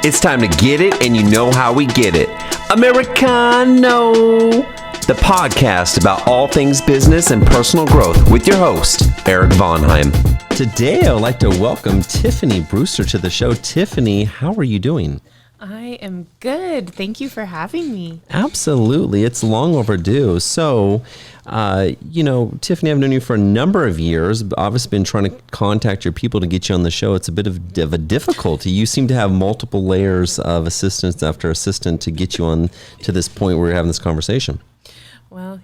It's time to get it, and you know how we get it. Americano, the podcast about all things business and personal growth with your host, Eric Vonheim. Today, I would like to welcome Tiffany Brewster to the show. Tiffany, how are you doing? I am good. Thank you for having me. Absolutely. It's long overdue. So, Tiffany, I've known you for a number of years. Obviously been trying to contact your people to get you on the show. It's a bit of a difficulty. You seem to have multiple layers of assistance after assistant to get you on to this point where we're having this conversation. Well,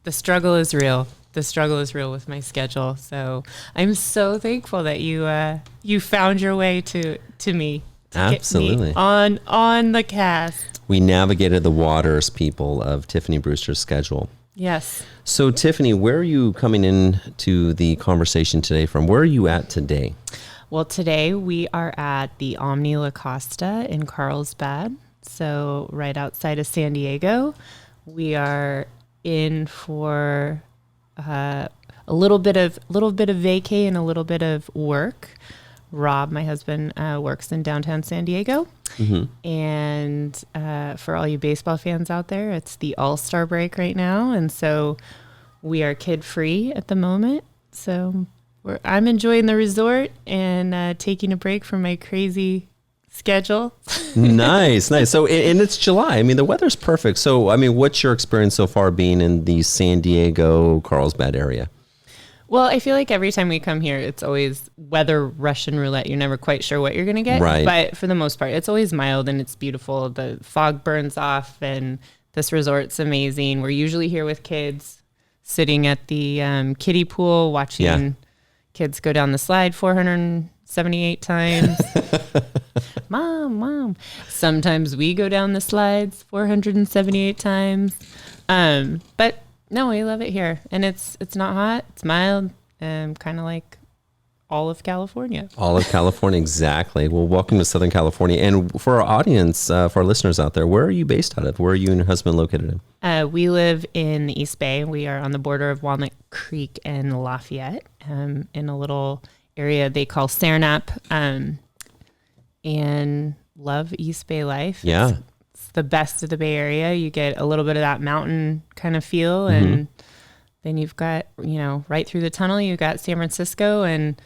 the struggle is real. The struggle is real with my schedule. So I'm so thankful that you found your way to me. Absolutely. Get me on the cast. We navigated the waters, people, of Tiffany Brewster's schedule. Yes. So, Tiffany, where are you coming in to the conversation today from? Where are you at today? Well, today we are at the Omni La Costa in Carlsbad, so right outside of San Diego. We are in for a little bit of vacay and a little bit of work. Rob, my husband, works in downtown San Diego. Mm-hmm. And for all you baseball fans out there, it's the All-Star break right now. And so we are kid-free at the moment. So I'm enjoying the resort and taking a break from my crazy schedule. Nice. So, and it's July. I mean, the weather's perfect. So, I mean, what's your experience so far being in the San Diego, Carlsbad area? Well, I feel like every time we come here, it's always weather Russian roulette. You're never quite sure what you're going to get. Right. But for the most part, it's always mild and it's beautiful. The fog burns off and this resort's amazing. We're usually here with kids sitting at the kiddie pool, watching kids go down the slide 478 times. Mom. Sometimes we go down the slides 478 times. But no, we love it here. And it's not hot. It's mild. Kind of like all of California. All of California, exactly. Well, welcome to Southern California. And for our audience, for our listeners out there, where are you based out of? Where are you and your husband located in? We live in the East Bay. We are on the border of Walnut Creek and Lafayette, in a little area they call Saranac, and love East Bay life. Yeah. It's the best of the Bay Area. You get a little bit of that mountain kind of feel, and then you've got, right through the tunnel, you've got San Francisco and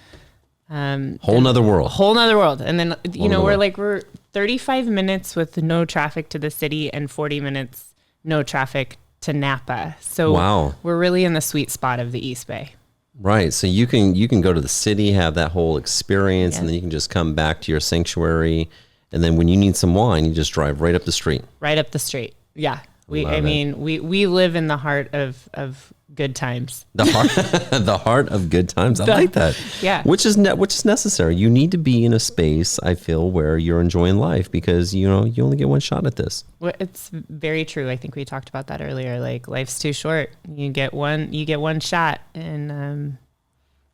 whole nother world. And then, we're 35 minutes with no traffic to the city and 40 minutes no traffic to Napa. So we're really in the sweet spot of the East Bay. Right. So you can go to the city, have that whole experience, and then you can just come back to your sanctuary. And then when you need some wine, you just drive right up the street. Right up the street. Yeah. We live in the heart of good times. The heart of good times. I like that. Yeah. Which is necessary. You need to be in a space, I feel, where you're enjoying life because, you only get one shot at this. Well, it's very true. I think we talked about that earlier. Like, life's too short. You get one shot, and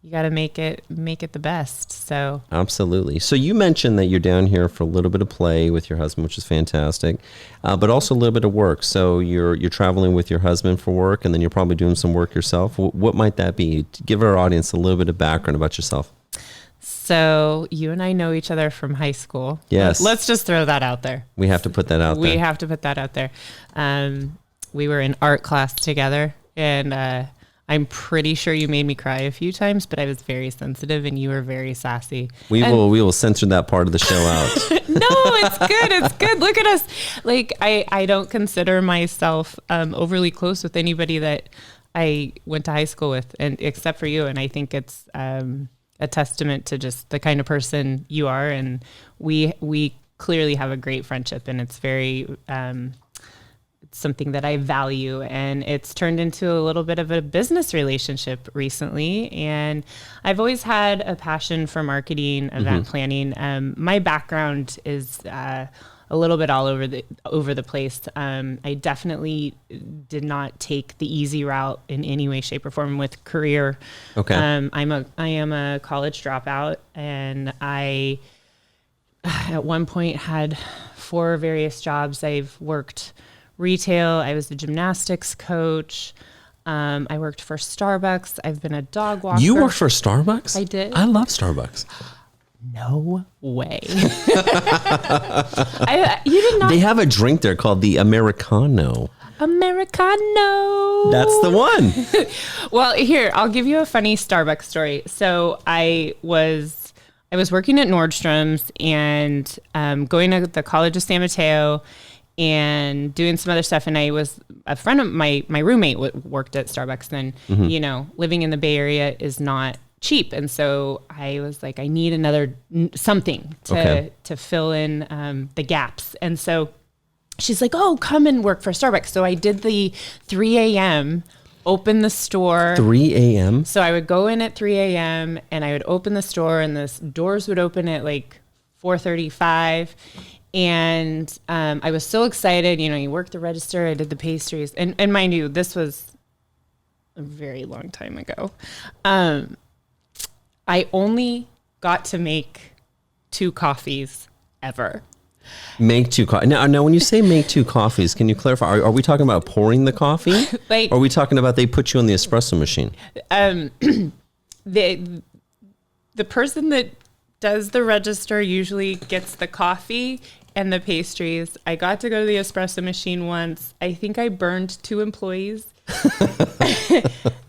you got to make it the best. So absolutely. So you mentioned that you're down here for a little bit of play with your husband, which is fantastic, but also a little bit of work. So you're traveling with your husband for work, and then you're probably doing some work yourself. What might that be? Give our audience a little bit of background about yourself. So you and I know each other from high school. Yes. Let's just throw that out there. We have to put that out there. We were in art class together, and I'm pretty sure you made me cry a few times, but I was very sensitive and you were very sassy. We will censor that part of the show out. No, it's good. It's good. Look at us. Like, I don't consider myself overly close with anybody that I went to high school with, and except for you. And I think it's a testament to just the kind of person you are. And we clearly have a great friendship, and it's very something that I value, and it's turned into a little bit of a business relationship recently. And I've always had a passion for marketing, event planning. My background is a little bit all over the place. I definitely did not take the easy route in any way, shape, or form with career. Okay. I am a college dropout, and I at one point had 4 various jobs. I've worked retail. I was the gymnastics coach. I worked for Starbucks. I've been a dog walker. You worked for Starbucks? I did. I love Starbucks. no way. You did not. They have a drink there called the Americano. Americano. That's the one. Well, here, I'll give you a funny Starbucks story. So I was working at Nordstrom's and going to the College of San Mateo and doing some other stuff. And I was a friend of my roommate worked at Starbucks. And, living in the Bay Area is not cheap. And so I was like, I need another something to fill in the gaps. And so she's like, oh, come and work for Starbucks. So I did the 3 a.m., open the store. 3 a.m.? So I would go in at 3 a.m. and I would open the store and the doors would open at like 4:35. And I was so excited. You work the register. I did the pastries. And mind you, this was a very long time ago. I only got to make 2 coffees ever. Make 2 coffees. Now, when you say make 2 coffees, can you clarify? Are we talking about pouring the coffee? Or are we talking about they put you on the espresso machine? The person that does the register usually gets the coffee and the pastries. I got to go to the espresso machine once. I think I burned 2 employees.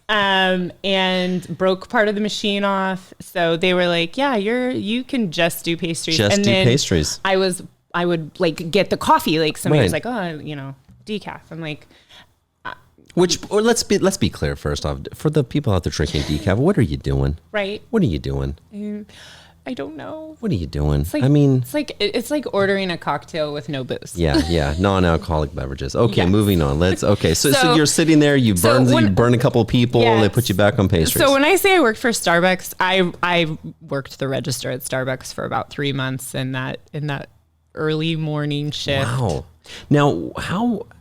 And broke part of the machine off. So they were like, yeah, you can just do pastries. Just do pastries. I would like get the coffee. Like somebody was like, oh, decaf. I'm like, let's be clear first off. For the people out there drinking decaf, what are you doing? Right. What are you doing? I don't know. What are you doing? It's like ordering a cocktail with no booze. Yeah. Non-alcoholic beverages. Okay, Moving on. So you're sitting there, you burn a couple of people, they put you back on pastries. So when I say I worked for Starbucks, I worked the register at Starbucks for about 3 months in that early morning shift. Wow. Now,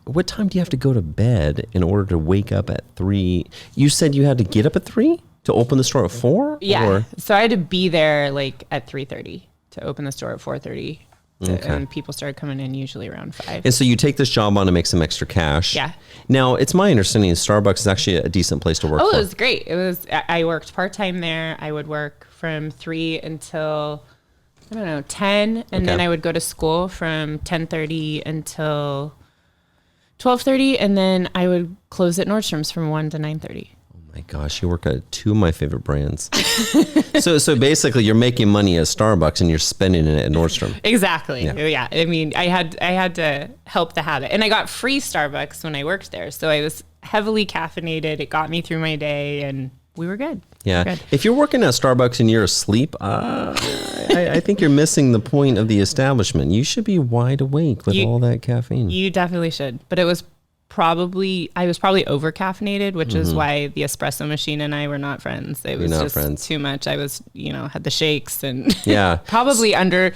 what time do you have to go to bed in order to wake up at 3? You said you had to get up at 3? To open the store at 4? Yeah. Or? So I had to be there like at 3:30 to open the store at 4:30. And people started coming in usually around 5. And so you take this job on to make some extra cash. Yeah. Now, it's my understanding Starbucks is actually a decent place to work. Oh, it was great. I worked part-time there. I would work from 3 until, 10. And then I would go to school from 10:30 until 12:30. And then I would close at Nordstrom's from 1 to 9:30. My gosh, you work at 2 of my favorite brands. So basically you're making money at Starbucks and you're spending it at Nordstrom. Exactly. Yeah. I mean, I had to help the habit. And I got free Starbucks when I worked there. So I was heavily caffeinated. It got me through my day and we were good. Yeah. Good. If you're working at Starbucks and you're asleep, I think you're missing the point of the establishment. You should be wide awake with all that caffeine. You definitely should. But I was probably over caffeinated, which is why the espresso machine and I were not friends. It was just too much. I was, had the shakes and probably under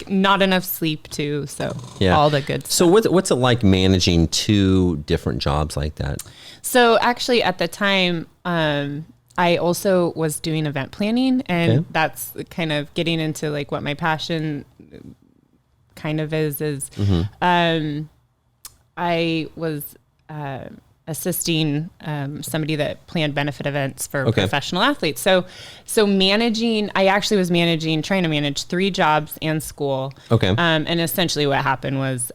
not enough sleep too. So all the good stuff. So what's it like managing 2 different jobs like that? So actually at the time, I also was doing event planning and that's kind of getting into what my passion kind of is. I was assisting somebody that planned benefit events for professional athletes. So I actually was trying to manage 3 jobs and school. Okay. And essentially what happened was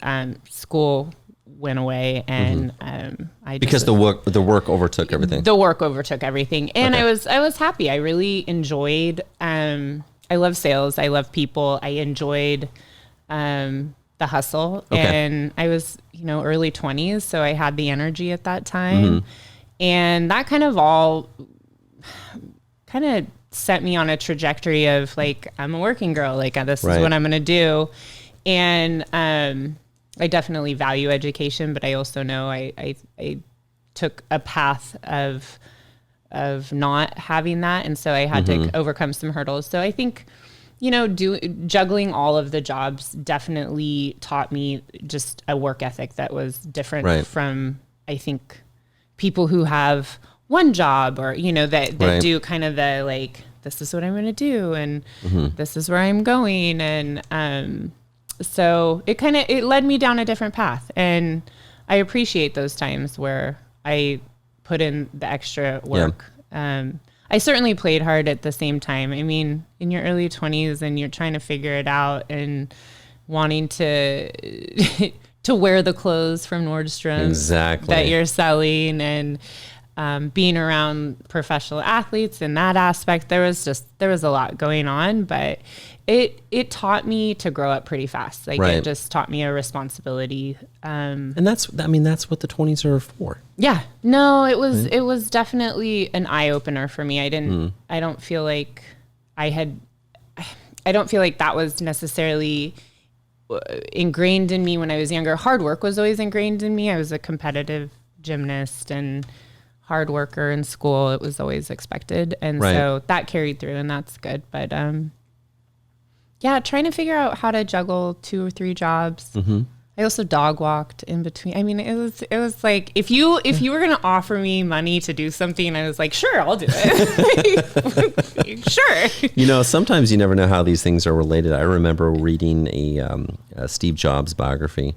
school went away and because the work overtook everything. The work overtook everything. And I was happy. I really enjoyed I love sales. I love people. I enjoyed the hustle and I was, early 20s. So I had the energy at that time and that kind of set me on a trajectory of I'm a working girl. This is what I'm going to do. And, I definitely value education, but I also know I took a path of not having that. And so I had to overcome some hurdles. So I think, juggling all of the jobs definitely taught me just a work ethic that was different from, I think, people who have one job or, that do kind of the this is what I'm going to do and this is where I'm going. And so it led me down a different path. And I appreciate those times where I put in the extra work. I certainly played hard at the same time. I mean, in your early 20s and you're trying to figure it out and wanting to to wear the clothes from Nordstrom's that you're selling, and being around professional athletes in that aspect, there was a lot going on, but it taught me to grow up pretty fast. Like it just taught me a responsibility. And that's what the 20s are for. Yeah, no, it was definitely an eye opener for me. I don't feel like that was necessarily ingrained in me when I was younger. Hard work was always ingrained in me. I was a competitive gymnast and hard worker in school. It was always expected. And so that carried through, and that's good. But yeah, trying to figure out how to juggle 2 or 3 jobs. Mm-hmm. I also dog walked in between. I mean, it was like, if you were going to offer me money to do something, I was like, sure, I'll do it. Sure. Sometimes you never know how these things are related. I remember reading a Steve Jobs biography,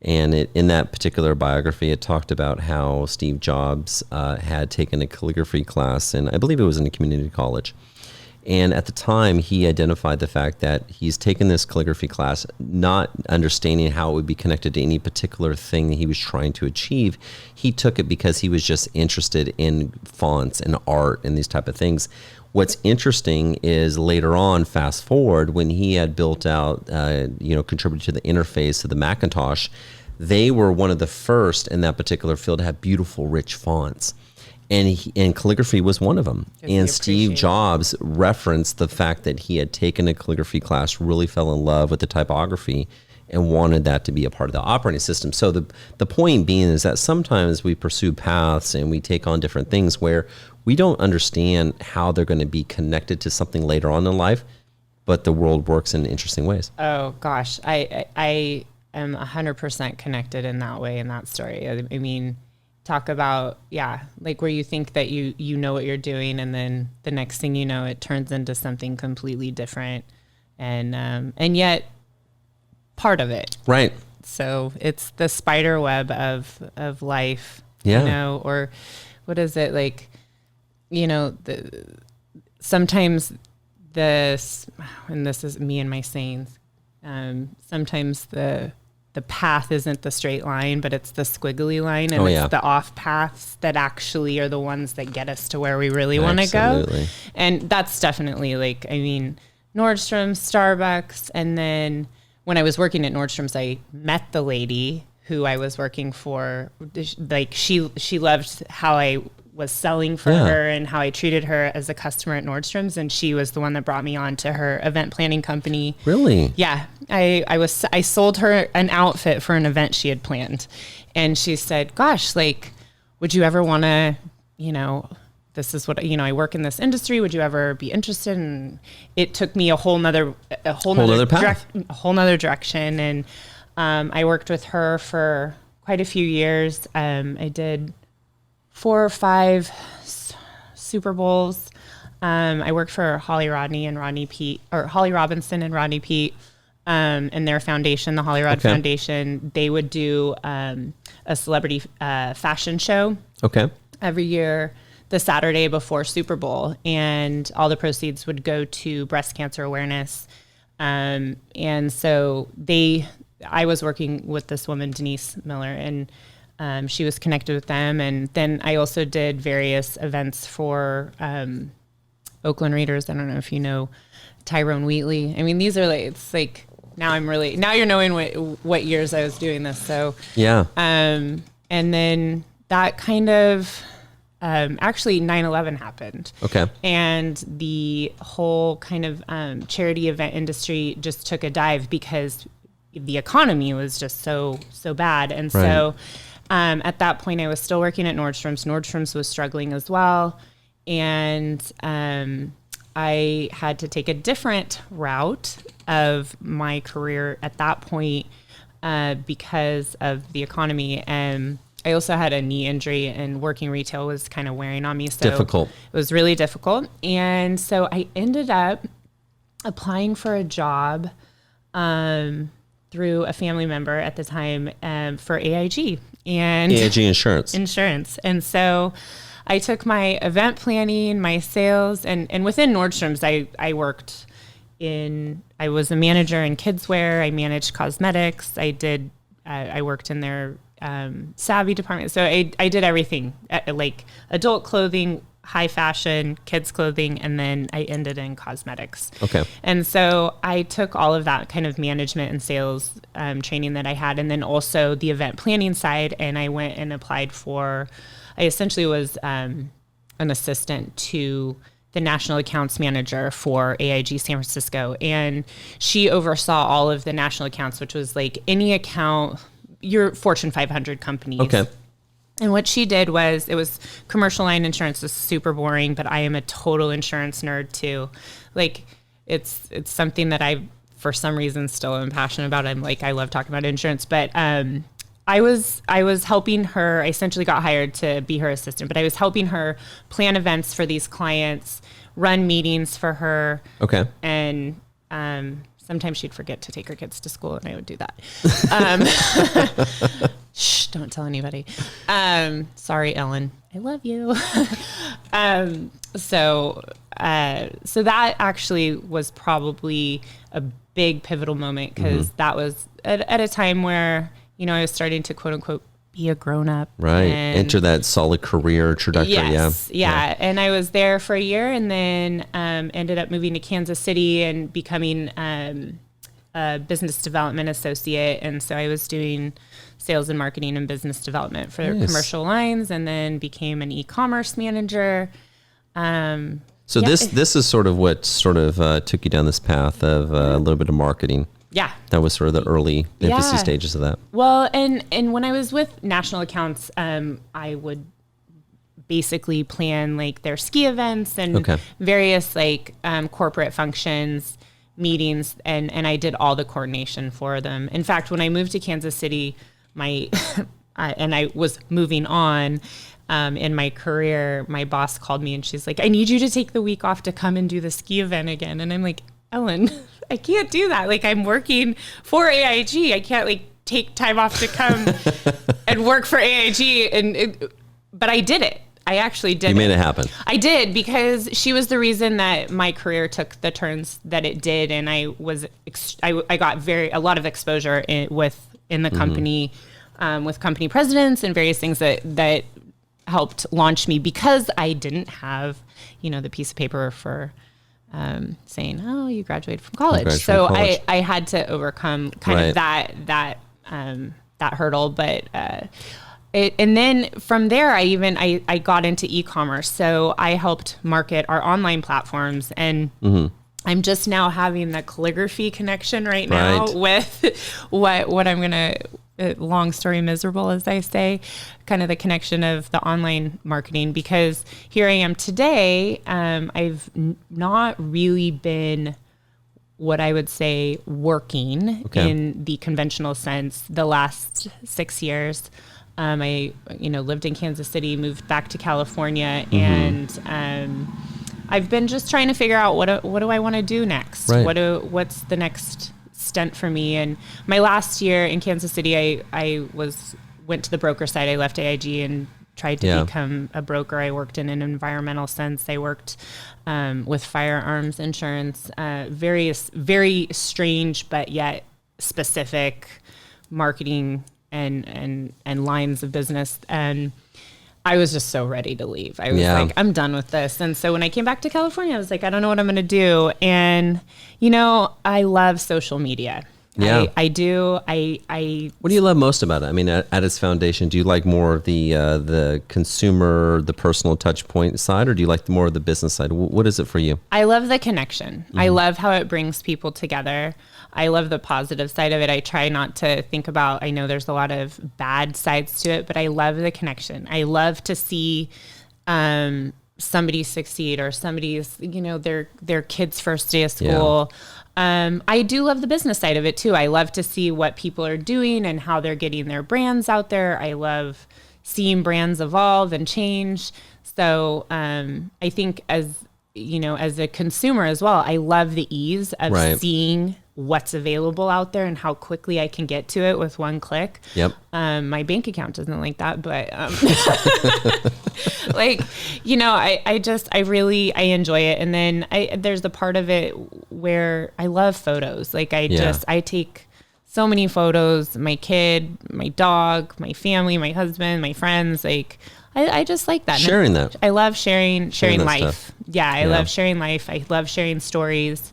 and in that particular biography, it talked about how Steve Jobs had taken a calligraphy class, and I believe it was in a community college. And at the time, he identified the fact that he's taken this calligraphy class, not understanding how it would be connected to any particular thing that he was trying to achieve. He took it because he was just interested in fonts and art and these type of things. What's interesting is later on, fast forward, when he had built out, contributed to the interface of the Macintosh, they were one of the first in that particular field to have beautiful, rich fonts. And calligraphy was one of them. And Steve Jobs referenced the fact that he had taken a calligraphy class, really fell in love with the typography, and wanted that to be a part of the operating system. So the point being is that sometimes we pursue paths and we take on different things where we don't understand how they're going to be connected to something later on in life, but the world works in interesting ways. Oh, gosh. I am 100% connected in that way, in that story. I mean, talk about, like where you think that you know what you're doing, and then the next thing you know, it turns into something completely different, and yet part of it. Right. So it's the spider web of life, or what is it like, sometimes this, and this is me and my sayings, sometimes the path isn't the straight line, but it's the squiggly line, and it's the off paths that actually are the ones that get us to where we really want to go. And that's definitely Nordstrom's, Starbucks. And then when I was working at Nordstrom's, I met the lady who I was working for. Like she loved how I was selling for her and how I treated her as a customer at Nordstrom's, and she was the one that brought me on to her event planning company. Really? Yeah. I sold her an outfit for an event she had planned, and she said, gosh, like, would you ever want to, this is what, I work in this industry. Would you ever be interested? And it took me a whole nother direction. And I worked with her for quite a few years. I did 4 or 5 Super Bowls. I worked for Holly Robinson and Rodney Peete, and their foundation, the Holly Rod Foundation. They would do a celebrity fashion show every year, the Saturday before Super Bowl, and all the proceeds would go to breast cancer awareness. And so I was working with this woman, Denise Miller, and she was connected with them. And then I also did various events for Oakland Raiders. I don't know if you know Tyrone Wheatley. I mean, these are now you're knowing what years I was doing this. So, and then that kind of, actually 9/11 happened. Okay. And the whole kind of charity event industry just took a dive because the economy was just so bad. And so at that point, I was still working at Nordstrom's. Nordstrom's was struggling as well. And I had to take a different route of my career at that point because of the economy. And I also had a knee injury, and working retail was kind of wearing on me. So difficult. It was really difficult. And so I ended up applying for a job through a family member at the time for AIG. And AIG Insurance. And so I took my event planning, my sales, and within Nordstrom's, I worked I was a manager in kids wear. I managed cosmetics. I worked in their savvy department. So I did everything, like adult clothing, high fashion, kids clothing, and then I ended in cosmetics. Okay. And so I took all of that kind of management and sales training that I had, and then also the event planning side, and I went and applied I essentially was an assistant to the national accounts manager for AIG San Francisco. And she oversaw all of the national accounts, which was like any account, your Fortune 500 companies. Okay. And what she did was, it was commercial line insurance. Is super boring, but I am a total insurance nerd too. Like it's something that I, for some reason, still am passionate about. I love talking about insurance, but I was helping her. I essentially got hired to be her assistant, but I was helping her plan events for these clients, run meetings for her. Okay. And sometimes she'd forget to take her kids to school, and I would do that. Shh, don't tell anybody. Sorry, Ellen. I love you. So that actually was probably a big pivotal moment, because that was at a time where, I was starting to quote unquote be a grown up. Right. Enter that solid career trajectory. Yes, yeah. And I was there for a year, and then ended up moving to Kansas City and becoming a business development associate. And so I was doing sales and marketing and business development for commercial lines, and then became an e-commerce manager. So this is sort of what took you down this path of a little bit of marketing. Yeah. That was sort of the early infancy stages of that. Well, and when I was with national accounts, I would basically plan like their ski events and various corporate functions, meetings, and I did all the coordination for them. In fact, when I moved to Kansas City, and I was moving on in my career, my boss called me and she's like, I need you to take the week off to come and do the ski event again. And I'm like, Ellen, I can't do that. Like, I'm working for AIG. I can't take time off to come and work for AIG. But I did it. I actually did. You made it happen. I did, because she was the reason that my career took the turns that it did, and I got a lot of exposure in the company, with company presidents and various things that helped launch me, because I didn't have the piece of paper for saying, oh, you graduated from college. So I had to overcome kind of that hurdle, but. And then from there, I got into e-commerce. So I helped market our online platforms, and I'm just now having the calligraphy connection right now with what I'm going to, long story miserable, as I say, kind of the connection of the online marketing, because here I am today. I've not really been what I would say working in the conventional sense the last 6 years. I, lived in Kansas City, moved back to California, and I've been just trying to figure out what do I want to do next? What's the next stint for me? And my last year in Kansas City, I went to the broker side. I left AIG and tried to become a broker. I worked in an environmental sense. I worked with firearms insurance, various very strange but yet specific marketing and lines of business. And I was just so ready to leave. I was like, I'm done with this. And so when I came back to California, I was like, I don't know what I'm going to do. And, I love social media. Yeah, I do. What do you love most about it? I mean, at its foundation, do you like more of the consumer, the personal touch point side, or do you like more of the business side? What is it for you? I love the connection. I love how it brings people together. I love the positive side of it. I try not to think about, I know there's a lot of bad sides to it, but I love the connection. I love to see somebody succeed, or somebody's, their kid's first day of school. I do love the business side of it too. I love to see what people are doing and how they're getting their brands out there. I love seeing brands evolve and change. So I think as a consumer as well, I love the ease of seeing what's available out there and how quickly I can get to it with one click. Yep. My bank account doesn't like that, but Like, I enjoy it. And then there's the part of it where I love photos. Like I take so many photos, my kid, my dog, my family, my husband, my friends, like I just like that. Sharing that. I love sharing life. Stuff. Yeah, I love sharing life. I love sharing stories.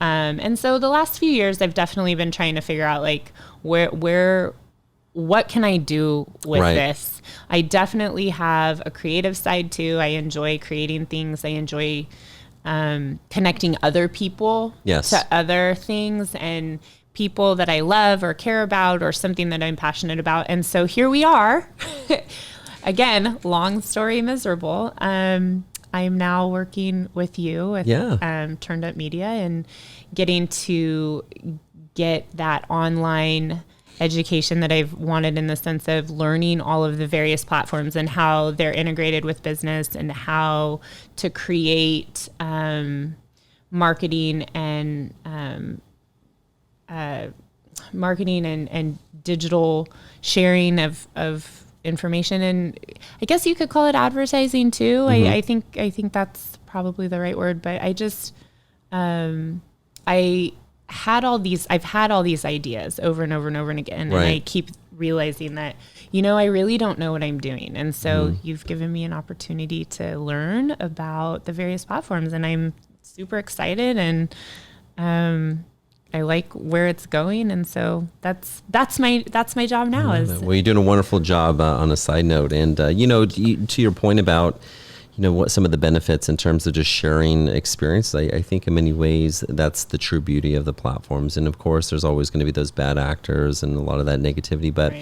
And so the last few years I've definitely been trying to figure out like what can I do with this? I definitely have a creative side too. I enjoy creating things. I enjoy connecting other people to other things and people that I love or care about or something that I'm passionate about. And so here we are. Again, long story miserable. I'm now working with you with Turned Up Media and getting to get that online education that I've wanted, in the sense of learning all of the various platforms and how they're integrated with business and how to create marketing and digital sharing of information. And I guess you could call it advertising too. I think that's probably the right word, but I've had all these ideas over and over and over and again. And I keep realizing that, I really don't know what I'm doing. And so you've given me an opportunity to learn about the various platforms, and I'm super excited, and I like where it's going. And so that's my job now. Well, you're doing a wonderful job on a side note. And, to your point about, what some of the benefits in terms of just sharing experience, I think in many ways that's the true beauty of the platforms. And of course, there's always going to be those bad actors and a lot of that negativity. But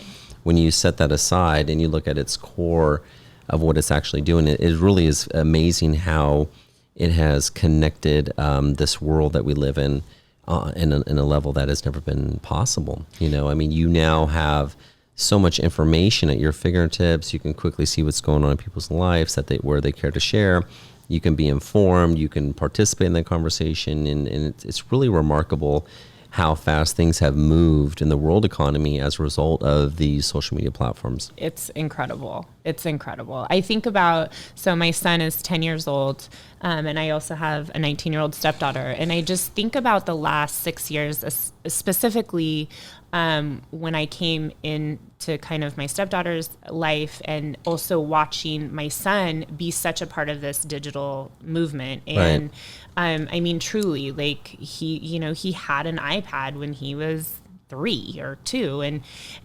when you set that aside and you look at its core of what it's actually doing, it really is amazing how it has connected this world that we live in a level that has never been possible. You now have so much information at your fingertips. You can quickly see what's going on in people's lives where they care to share. You can be informed. You can participate in that conversation, and it's really remarkable how fast things have moved in the world economy as a result of these social media platforms. It's incredible. I think about, so my son is 10 years old, and I also have a 19-year-old stepdaughter. And I just think about the last 6 years, specifically when I came into kind of my stepdaughter's life, and also watching my son be such a part of this digital movement. And I mean, truly, like he had an iPad when he was 3 or 2,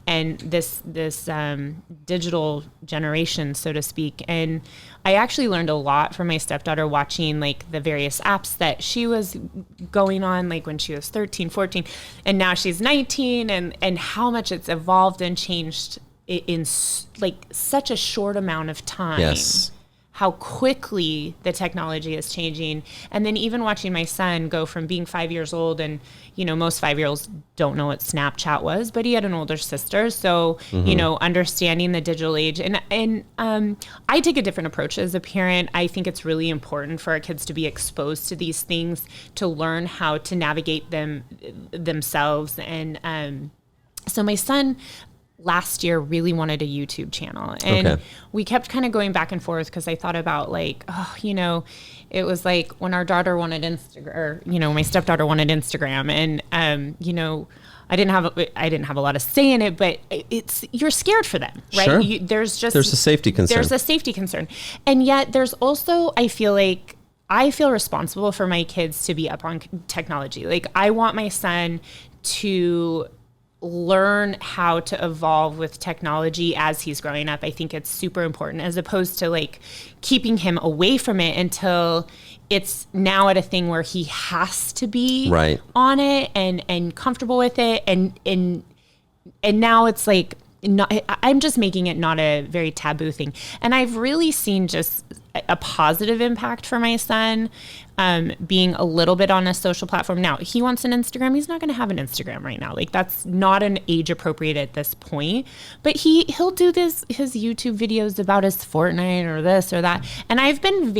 and this digital generation, so to speak. And I actually learned a lot from my stepdaughter watching like the various apps that she was going on, like when she was 13, 14, and now she's 19, and how much it's evolved and changed in like such a short amount of time. Yes. How quickly the technology is changing. And then even watching my son go from being 5 years old, and, most 5-year-olds don't know what Snapchat was, but he had an older sister. So, understanding the digital age. And I take a different approach as a parent. I think it's really important for our kids to be exposed to these things, to learn how to navigate them themselves. And so my son last year really wanted a YouTube channel, and we kept kind of going back and forth, because I thought about like, it was like when our daughter wanted Instagram, or my stepdaughter wanted Instagram, and I didn't have a lot of say in it, but you're scared for them, right? Sure. There's a safety concern. There's a safety concern, and yet there's also, I feel responsible for my kids to be up on technology. Like, I want my son to learn how to evolve with technology as he's growing up. I think it's super important, as opposed to like keeping him away from it until it's now at a thing where he has to be on it and comfortable with it. And now it's like, I'm just making it not a very taboo thing. And I've really seen just a positive impact for my son, being a little bit on a social platform. Now, he wants an Instagram. He's not going to have an Instagram right now. Like, that's not an age appropriate at this point. But he'll do his YouTube videos about his Fortnite or this or that. And I've been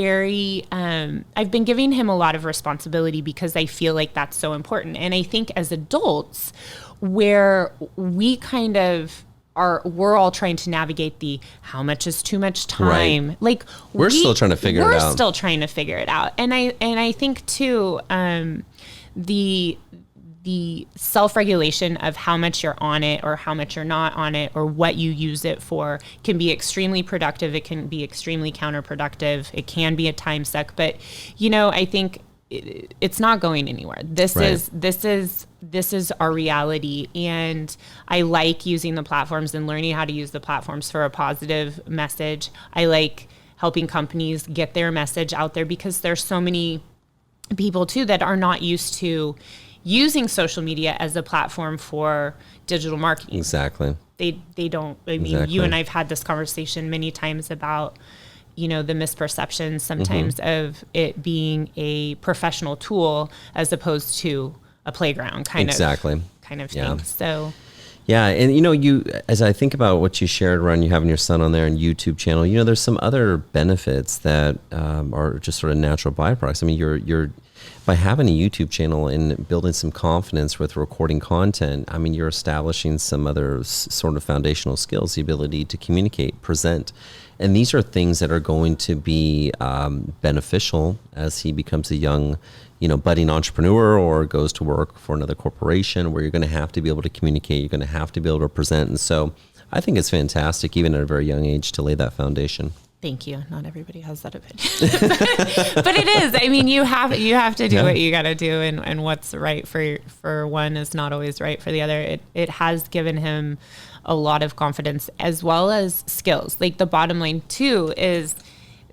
I've been giving him a lot of responsibility, because I feel like that's so important. And I think as adults, where we kind of we're all trying to navigate the how much is too much time. Right. Like we're still trying to figure it out. We're still trying to figure it out. And I think too, the self-regulation of how much you're on it or how much you're not on it or what you use it for can be extremely productive. It can be extremely counterproductive. It can be a time suck, but I think it's not going anywhere. This is our reality. And I like using the platforms and learning how to use the platforms for a positive message. I like helping companies get their message out there because there's so many people too that are not used to using social media as a platform for digital marketing. Exactly. They don't, you and I've had this conversation many times about, the misperceptions sometimes of it being a professional tool as opposed to a playground kind of thing. Yeah. So yeah, and you, as I think about what you shared around you having your son on there and YouTube channel, there's some other benefits that are just sort of natural byproducts. I mean, you're by having a YouTube channel and building some confidence with recording content, I mean, you're establishing some other sort of foundational skills, the ability to communicate, present. And these are things that are going to be beneficial as he becomes a young, budding entrepreneur or goes to work for another corporation where you're going to have to be able to communicate, you're going to have to be able to present. And so I think it's fantastic, even at a very young age, to lay that foundation. Thank you. Not everybody has that opinion, but it is. I mean, you have to do what you got to do, and what's right for one is not always right for the other. It has given him a lot of confidence as well as skills. Like the bottom line too is,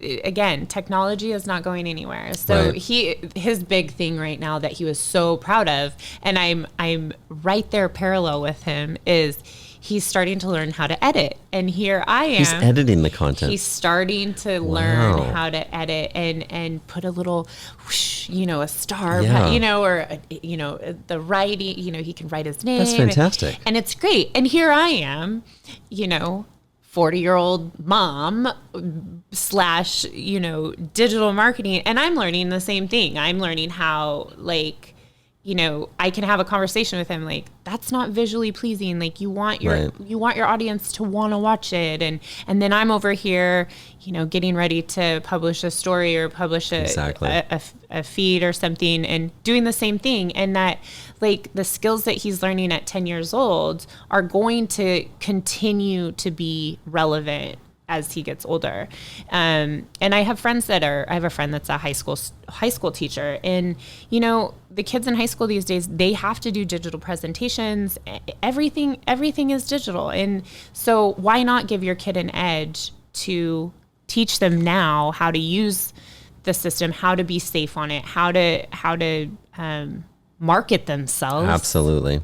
again, technology is not going anywhere. So his big thing right now that he was so proud of, and I'm right there parallel with him, is he's starting to learn how to edit. And here I am. He's editing the content. He's starting to learn how to edit and put a little whoosh, a star, or the writing, he can write his name. That's fantastic. And it's great. And here I am, 40-year-old mom / digital marketing. And I'm learning the same thing. I'm learning how, I can have a conversation with him like, that's not visually pleasing. Like you want your audience to want to watch it. And then I'm over here, getting ready to publish a story or publish a feed or something and doing the same thing. And that the skills that he's learning at 10 years old are going to continue to be relevant as he gets older. And I have I have a friend that's a high school teacher, and the kids in high school these days, they have to do digital presentations. Everything is digital. And so why not give your kid an edge to teach them now how to use the system, how to be safe on it, how to market themselves. Absolutely.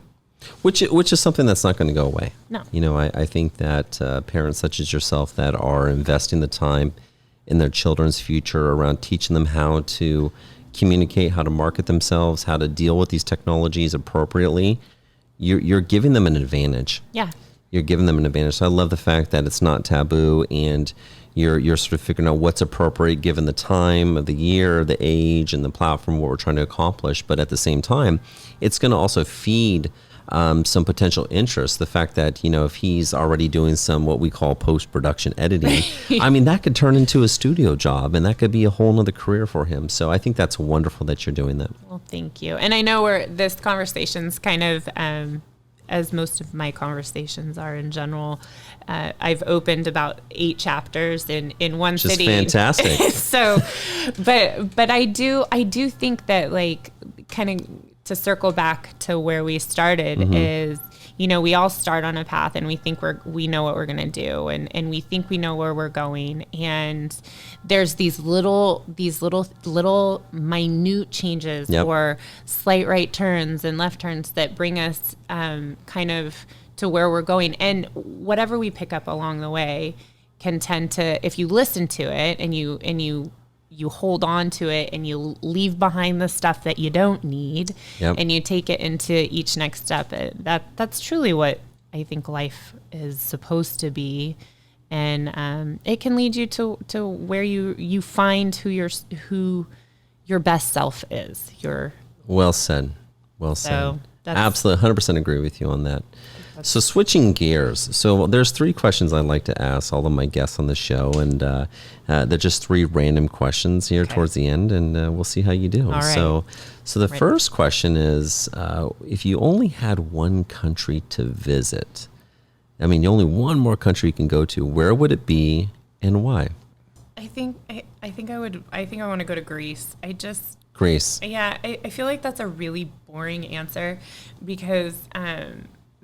Which is something that's not going to go away. No. I think that parents such as yourself that are investing the time in their children's future around teaching them how to communicate, how to market themselves, how to deal with these technologies appropriately, you're giving them an advantage. Yeah. You're giving them an advantage. So I love the fact that it's not taboo and you're sort of figuring out what's appropriate given the time of the year, the age, and the platform, what we're trying to accomplish. But at the same time, it's going to also feed some potential interest. The fact that, if he's already doing some what we call post-production editing, I mean, that could turn into a studio job and that could be a whole nother career for him. So I think that's wonderful that you're doing that. Well, thank you. And I know this conversation's kind of, as most of my conversations are in general, I've opened about 8 chapters in one Just city. Fantastic. So, but I do think that kind of to circle back to where we started is, we all start on a path and we think we know what we're going to do and we think we know where we're going. And there's these little minute changes or slight right turns and left turns that bring us kind of to where we're going. And whatever we pick up along the way can tend to, if you listen to it and you hold on to it and you leave behind the stuff that you don't need and you take it into each next step. That's truly what I think life is supposed to be. And it can lead you to where you find who your best self is. Well said. Well said. Absolutely, 100% agree with you on that. So switching gears. So there's 3 questions I'd like to ask all of my guests on the show, and they're just 3 random questions here towards the end, and we'll see how you do. All right. So the first question is, if you only had one country to visit, I mean, only one more country you can go to, where would it be and why? I think I want to go to Greece. Greece. Yeah, I feel like that's a really boring answer because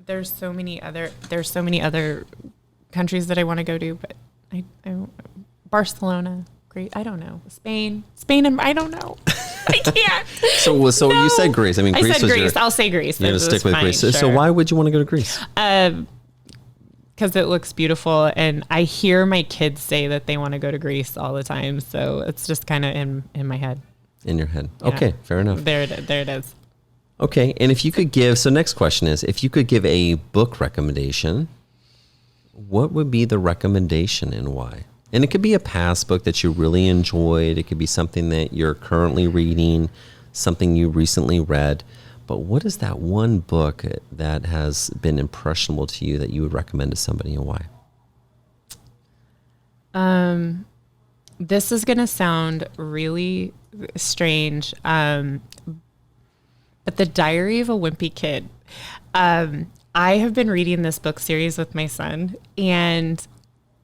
there's so many other countries that I want to go to, but I Barcelona, great. I don't know. Spain, and I don't know. I can't. So you said Greece. I mean, Greece. I said Greece. I'll say Greece. You're going to stick with Greece. Sure. So why would you want to go to Greece? Because it looks beautiful, and I hear my kids say that they want to go to Greece all the time. So it's just kind of in my head. In your head. Yeah. Okay, fair enough. There it is. Okay, and if you could give, so next question is, if you could give a book recommendation, what would be the recommendation and why? And it could be a past book that you really enjoyed. It could be something that you're currently reading, something you recently read. But what is that one book that has been impressionable to you that you would recommend to somebody and why? This is going to sound really strange, but The Diary of a Wimpy Kid. I have been reading this book series with my son, and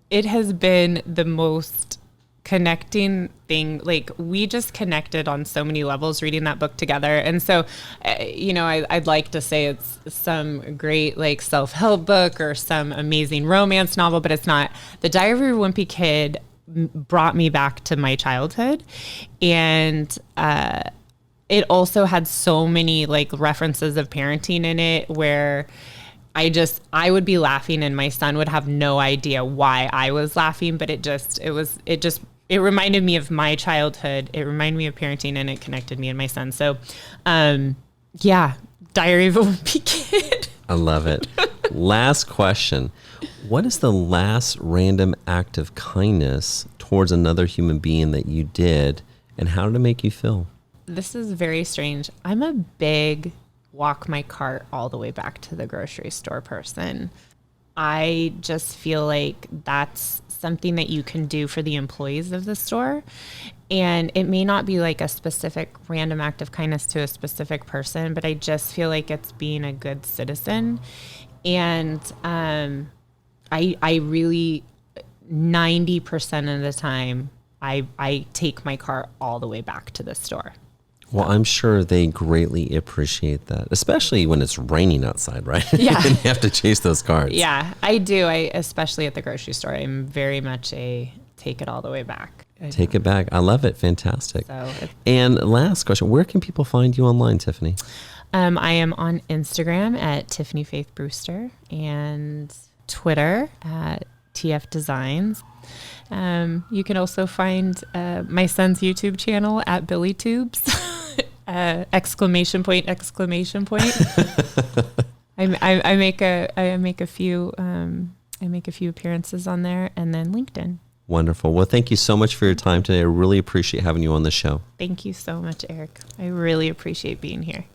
it has been the most connecting thing. Like, we just connected on so many levels reading that book together. And so, I'd like to say it's some great like self-help book or some amazing romance novel, but it's not. The Diary of a Wimpy Kid brought me back to my childhood, and it also had so many like references of parenting in it where I would be laughing and my son would have no idea why I was laughing, but it reminded me of my childhood. It reminded me of parenting, and it connected me and my son. So, Diary of a Wimpy Kid. I love it. Last question. What is the last random act of kindness towards another human being that you did, and how did it make you feel? This is very strange. I'm a big walk my cart all the way back to the grocery store person. I just feel like that's something that you can do for the employees of the store. And it may not be like a specific random act of kindness to a specific person, but I just feel like it's being a good citizen. And I really, 90% of the time, I take my cart all the way back to the store. Well, I'm sure they greatly appreciate that, especially when it's raining outside, right? Yeah. And you have to chase those carts. Yeah, I do. Especially at the grocery store, I'm very much a take it all the way back. Take it back. I love it. Fantastic. And last question, where can people find you online, Tiffany? I am on Instagram at Tiffany Faith Brewster and Twitter at TF Designs. You can also find my son's YouTube channel at Billy Tubes. Exclamation point. I make a few appearances on there, and then LinkedIn. Wonderful. Well, thank you so much for your time today. I really appreciate having you on the show. Thank you so much, Eric. I really appreciate being here.